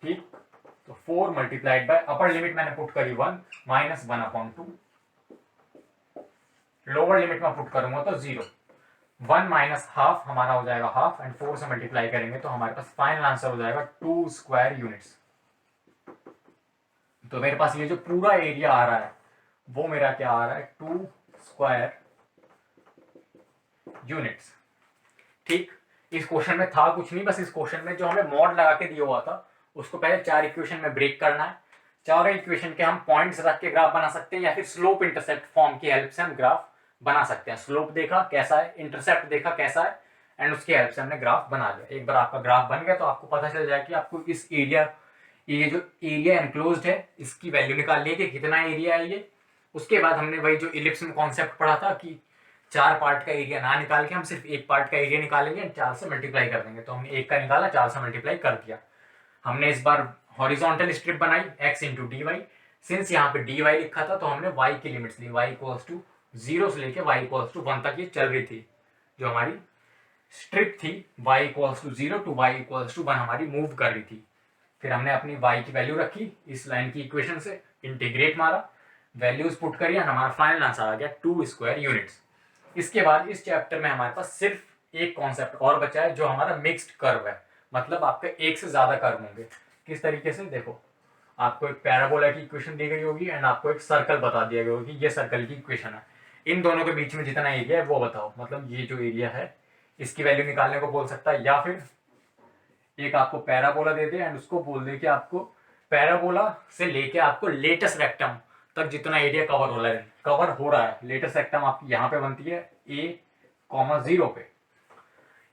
ठीक, तो 4 मल्टीप्लाइड बाय अपर लिमिट मैंने पुट करी 1 माइनस 1 अपॉन 2, लोअर लिमिट में पुट करूंगा तो 0। 1 माइनस हाफ हमारा हो जाएगा हाफ, एंड 4 से मल्टीप्लाई करेंगे तो हमारे पास फाइनल आंसर हो जाएगा 2 स्क्वायर यूनिट्स। तो मेरे पास ये जो पूरा एरिया आ रहा है वो मेरा क्या आ रहा है, 2 स्क्वायर यूनिट्स। ठीक, इस क्वेश्चन में था कुछ नहीं, बस इस क्वेश्चन में जो हमें मॉड लगा के दिया हुआ था उसको पहले 4 इक्वेशन में ब्रेक करना है। 4 इक्वेशन के हम पॉइंट्स रख के ग्राफ बना सकते हैं, या फिर स्लोप इंटरसेप्ट फॉर्म की हेल्प से हम ग्राफ बना सकते हैं। स्लोप देखा कैसा है, इंटरसेप्ट देखा कैसा है, एंड उसकी हेल्प से हमने ग्राफ बना लिया। एक बार आपका ग्राफ बन गया तो आपको पता चल जाए कि आपको इस एरिया, ये जो एरिया एनक्लोज्ड है इसकी वैल्यू निकालनी है कि कितना एरिया है ये। उसके बाद हमने वही जो इलिप्स में कॉन्सेप्ट पढ़ा था कि 4 पार्ट का एरिया ना निकाल के हम सिर्फ एक पार्ट का एरिया निकालेंगे, 4 से मल्टीप्लाई कर देंगे। तो हमने एक का निकाला, 4 से मल्टीप्लाई कर दिया। हमने इस बार हॉरिजॉन्टल स्ट्रिप बनाई x into d y. Since यहाँ पे dy लिखा था तो हमने y की लिमिट्स ली, y इक्वल्स टू 0 से लेके y इक्वल्स टू 1 तक ये चल रही थी। जो हमारी स्ट्रिप थी y equals to 0 to y equals to 1 हमारी मूव कर रही थी। फिर हमने अपनी y की वैल्यू रखी, इस लाइन की इक्वेशन से इंटीग्रेट मारा, वैल्यूज पुट करी, हमारा फाइनल आंसर आ गया 2 स्क्वायर यूनिट्स। इसके बाद इस चैप्टर में हमारे पास सिर्फ एक कॉन्सेप्ट और बचा है जो हमारा मिक्स्ड कर्व है, मतलब आपके एक से ज्यादा कर्व होंगे। किस तरीके से, देखो आपको एक पैराबोला की इक्वेशन दी गई होगी एंड आपको एक सर्कल बता दिया गया होगी, ये सर्कल की इक्वेशन है। इन दोनों के बीच में जितना एरिया है वो बताओ, मतलब ये जो एरिया है इसकी वैल्यू निकालने को बोल सकता है, या फिर एक आपको पैराबोला दे दे एंड उसको बोल दे कि आपको पैराबोला से लेके आपको लेटेस्ट रेक्टम तक जितना एरिया कवर हो रहा है, लेटेस्ट रेक्टम आपकी यहाँ पे बनती है a,0 पे,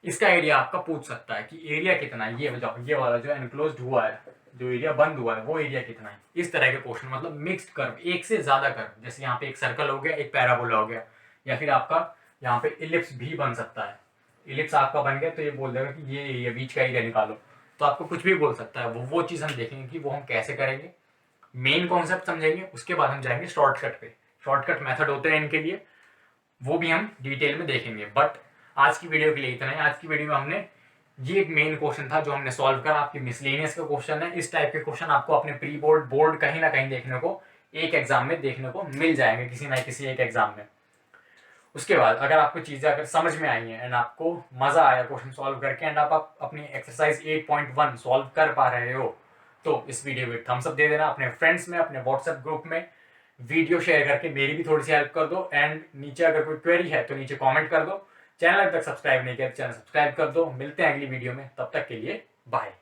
इसका एरिया आपका पूछ सकता है कि एरिया कितना है, ये बताओ, ये वाला जो एनक्लोज्ड हुआ है, जो एरिया बंद हुआ है वो एरिया कितना है। इस तरह के क्वेश्चन, मतलब मिक्स्ड कर्व, एक से ज्यादा कर्व, जैसे यहाँ पे एक सर्कल हो गया, एक पैराबोला हो गया, या फिर आपका यहाँ पे इलिप्स भी बन सकता है। इलिप्स आपका बन गया तो ये बोल देगा कि ये बीच का एरिया निकालो, तो आपको कुछ भी बोल सकता है। वो चीज़ हम देखेंगे कि वो हम कैसे करेंगे, मेन कॉन्सेप्ट समझेंगे। उसके बाद हम जाएंगे शॉर्टकट पे, शॉर्टकट मेथड होते हैं इनके लिए, वो भी हम डिटेल में देखेंगे। बट आज की वीडियो के लिए इतना ही। आज की वीडियो में हमने ये एक मेन क्वेश्चन था जो हमने सॉल्व करा। आपके मिसलेनियस का क्वेश्चन है, इस टाइप के क्वेश्चन आपको अपने प्री बोर्ड कहीं ना कहीं देखने को एक एग्जाम में देखने को मिल जाएंगे, किसी ना किसी एक एग्जाम में। उसके बाद अगर आपको चीज़ें अगर समझ में आई हैं एंड आपको मज़ा आया क्वेश्चन सॉल्व करके एंड आप अपनी एक्सरसाइज 8.1 सॉल्व कर पा रहे हो, तो इस वीडियो में थम्स अप दे देना, अपने फ्रेंड्स में, अपने व्हाट्सएप ग्रुप में वीडियो शेयर करके मेरी भी थोड़ी सी हेल्प कर दो। एंड नीचे अगर कोई क्वेरी है तो नीचे कमेंट कर दो। चैनल अभी तक सब्सक्राइब नहीं किया तो चैनल सब्सक्राइब कर दो। मिलते हैं अगली वीडियो में, तब तक के लिए बाय।